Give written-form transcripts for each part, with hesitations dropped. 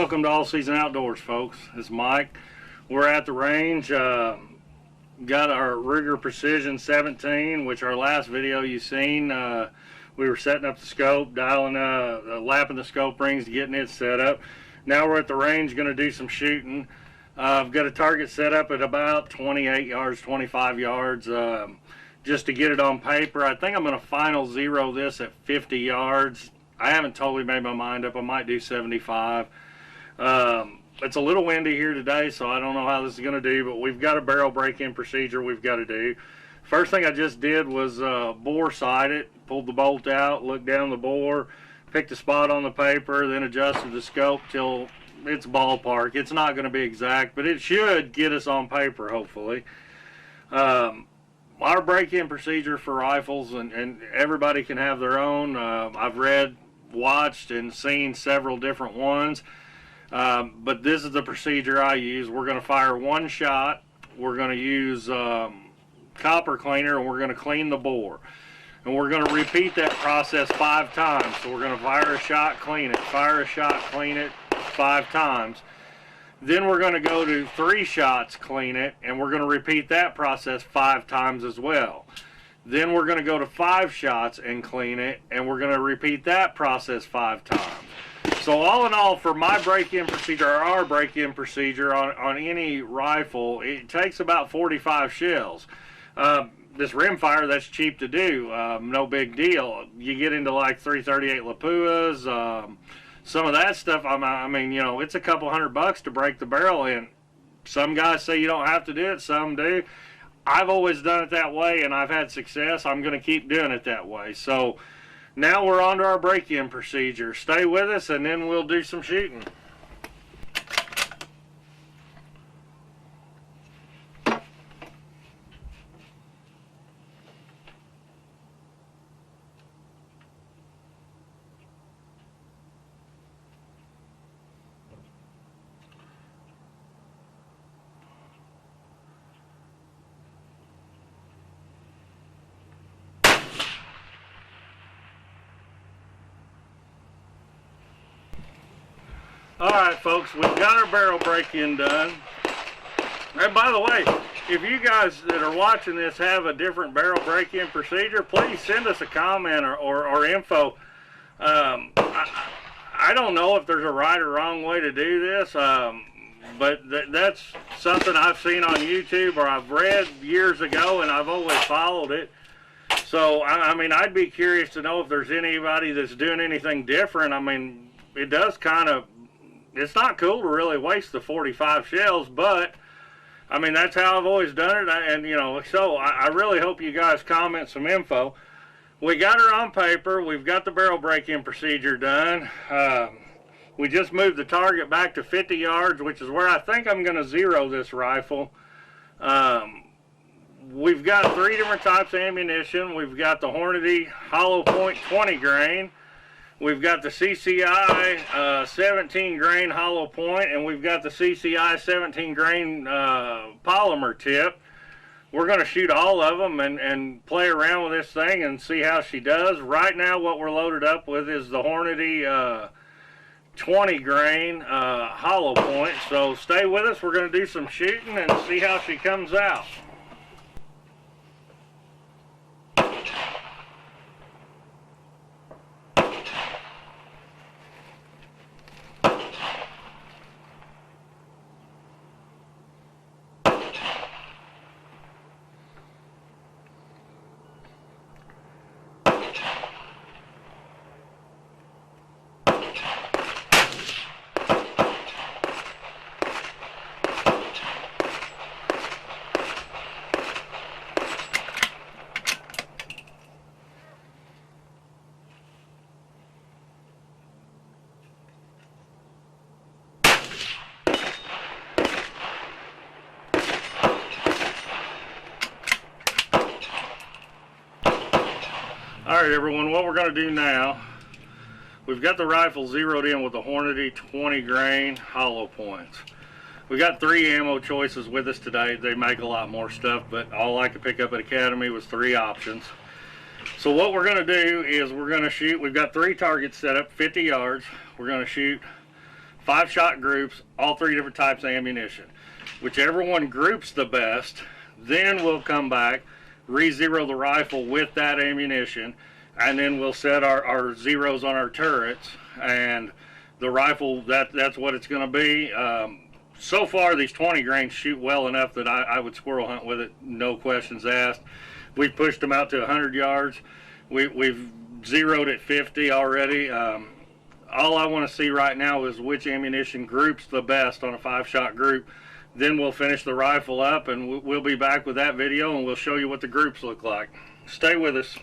Welcome to All Season Outdoors, folks. It's Mike. We're at the range. Got our Ruger Precision 17, which our last video you seen. We were setting up the scope, dialing, lapping the scope rings, getting it set up. Now we're at the range, going to do some shooting. I've got a target set up at about 28 yards, 25 yards, just to get it on paper. I think I'm going to final zero this at 50 yards. I haven't totally made my mind up. I might do 75. It's a little windy here today, so I don't know how this is going to do, but we've got a barrel break-in procedure we've got to do. First thing I just did was bore sight it, pulled the bolt out, looked down the bore, picked a spot on the paper, then adjusted the scope till it's ballpark. It's not going to be exact, but it should get us on paper, hopefully. Our break-in procedure for rifles, and everybody can have their own. I've read, watched, and seen several different ones. But this is the procedure I use. We're going to fire one shot. We're going to use copper cleaner, and we're going to clean the bore. And we're going to repeat that process 5 times. So we're going to fire a shot, clean it, fire a shot, clean it 5 times. Then we're going to go to 3 shots, clean it, and we're going to repeat that process 5 times as well. Then we're going to go to 5 shots and clean it, and we're going to repeat that process 5 times. So all in all, for my break-in procedure, or our break-in procedure on any rifle, it takes about 45 shells. This rimfire, that's cheap to do, no big deal. You get into like 338 Lapuas, some of that stuff, I mean, you know, it's a couple $100 to break the barrel in. Some guys say you don't have to do it, some do. I've always done it that way, and I've had success. I'm going to keep doing it that way. So now we're on to our break-in procedure. Stay with us, and then we'll do some shooting. Alright folks, we've got our barrel break-in done. And by the way, if you guys that are watching this have a different barrel break-in procedure, please send us a comment or info. I don't know if there's a right or wrong way to do this, but that's something I've seen on YouTube or I've read years ago, and I've always followed it. So, I mean, I'd be curious to know if there's anybody that's doing anything different. I mean, it does kind of, it's not cool to really waste the 45 shells, but I mean, that's how I've always done it. And you know, so I really hope you guys comment some info. We got her on paper. We've got the barrel break-in procedure done. We just moved the target back to 50 yards, which is where I think I'm going to zero this rifle. We've got 3 different types of ammunition. We've got the Hornady hollow point 20 grain. We've got the CCI 17 grain hollow point, and we've got the CCI 17 grain polymer tip. We're going to shoot all of them and play around with this thing and see how she does. Right now what we're loaded up with is the Hornady 20 grain hollow point. So stay with us. We're going to do some shooting and see how she comes out. Alright everyone, what we're going to do now, we've got the rifle zeroed in with the Hornady 20 grain hollow points. We got 3 ammo choices with us today. They make a lot more stuff, but all I could pick up at Academy was 3 options. So what we're going to do is we're going to shoot, we've got 3 targets set up, 50 yards. We're going to shoot 5-shot groups, all 3 different types of ammunition. Whichever one groups the best, then we'll come back, re-zero the rifle with that ammunition, and then we'll set our zeros on our turrets, and the rifle, that's what it's going to be. So far, these 20 grains shoot well enough that I would squirrel hunt with it, no questions asked. We've pushed them out to 100 yards. We've zeroed at 50 already. All I want to see right now is which ammunition groups the best on a 5-shot group. Then we'll finish the rifle up, and we'll be back with that video, and we'll show you what the groups look like. Stay with us.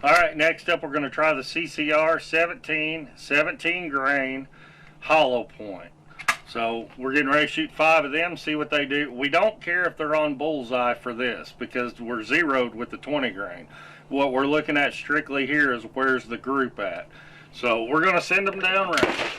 Alright, next up we're going to try the CCR 17 grain hollow point. So we're getting ready to shoot 5 of them, see what they do. We don't care if they're on bullseye for this because we're zeroed with the 20 grain. What we're looking at strictly here is where's the group at. So we're going to send them down range.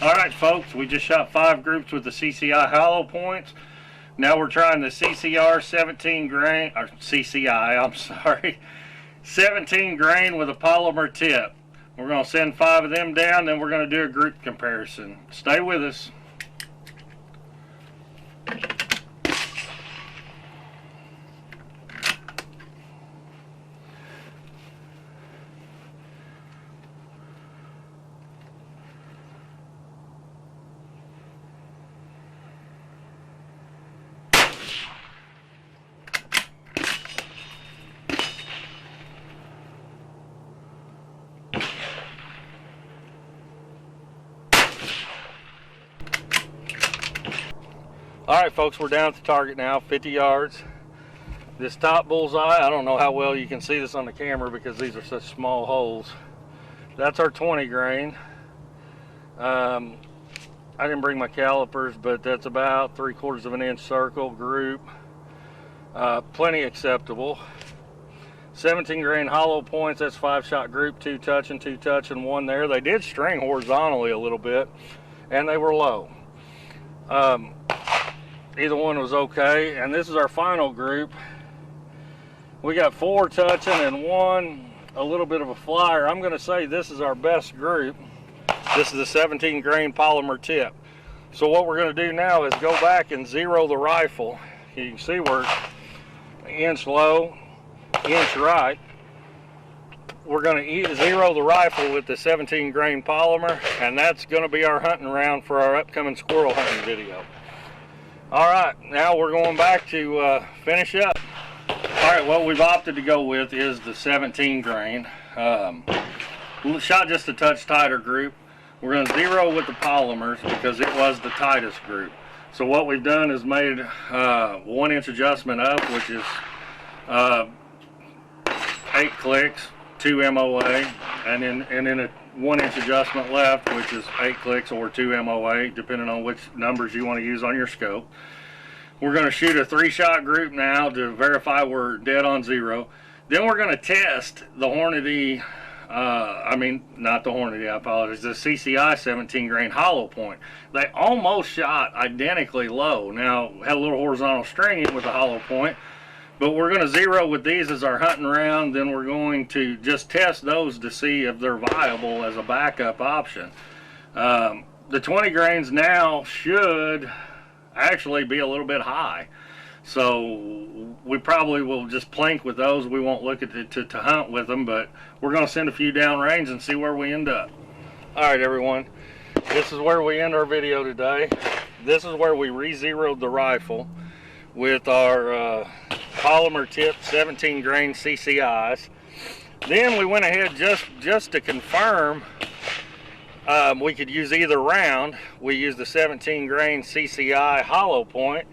Alright folks, we just shot 5 groups with the CCI hollow points. Now we're trying the CCR 17 grain, or CCI, I'm sorry, 17 grain with a polymer tip. We're going to send 5 of them down, then we're going to do a group comparison. Stay with us. Alright folks, we're down at the target now, 50 yards. This top bullseye, I don't know how well you can see this on the camera because these are such small holes. That's our 20 grain. I didn't bring my calipers, but that's about 3/4 of an inch circle group. Plenty acceptable. 17 grain hollow points, that's 5-shot group, 2 touch and 2 touch and 1 there. They did string horizontally a little bit and they were low. Either one was okay, and this is our final group. We got 4 touching and 1 a little bit of a flyer. I'm going to say this is our best group. This is a 17 grain polymer tip. So what we're going to do now is go back and zero the rifle. You can see we're inch low, inch right. We're going to zero the rifle with the 17 grain polymer, and that's going to be our hunting round for our upcoming squirrel hunting video. Alright, now we're going back to finish up. Alright, what we've opted to go with is the 17 grain. Shot just a touch tighter group. We're going to zero with the polymers because it was the tightest group. So what we've done is made 1 inch adjustment up, which is 8 clicks, 2 MOA, and then a 1 inch adjustment left, which is 8 clicks or 2 MOA, depending on which numbers you want to use on your scope. We're going to shoot a 3-shot group now to verify we're dead on zero. Then we're going to test the Hornady, not the Hornady, I apologize, the CCI 17 grain hollow point. They almost shot identically low. Now, had a little horizontal stringing with the hollow point, but we're going to zero with these as our hunting round. Then we're going to just test those to see if they're viable as a backup option. The 20 grains now should actually be a little bit high, so we probably will just plink with those. We won't look at it to hunt with them, but we're going to send a few down range and see where we end up. All right, everyone, this is where we end our video today. this is where we re-zeroed the rifle with our polymer tipped 17 grain CCIs. Then we went ahead just to confirm we could use either round. We used the 17 grain CCI hollow point,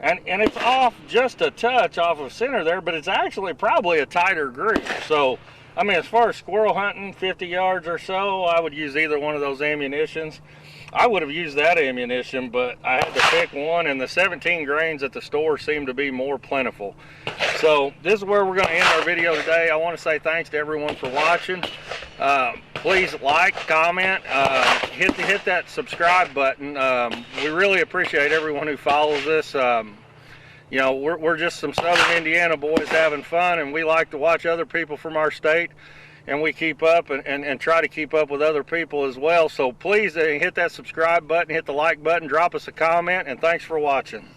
and it's off just a touch off of center there, but it's actually probably a tighter group. So I mean, as far as squirrel hunting, 50 yards or so, I would use either one of those ammunitions. I would have used that ammunition, but I had to pick one, and the 17 grains at the store seemed to be more plentiful. So this is where we're going to end our video today. I want to say thanks to everyone for watching. Please like, comment, hit that subscribe button. We really appreciate everyone who follows us. You know, we're just some Southern Indiana boys having fun, and we like to watch other people from our state, and we keep up and try to keep up with other people as well. So please hit that subscribe button, hit the like button, drop us a comment, and thanks for watching.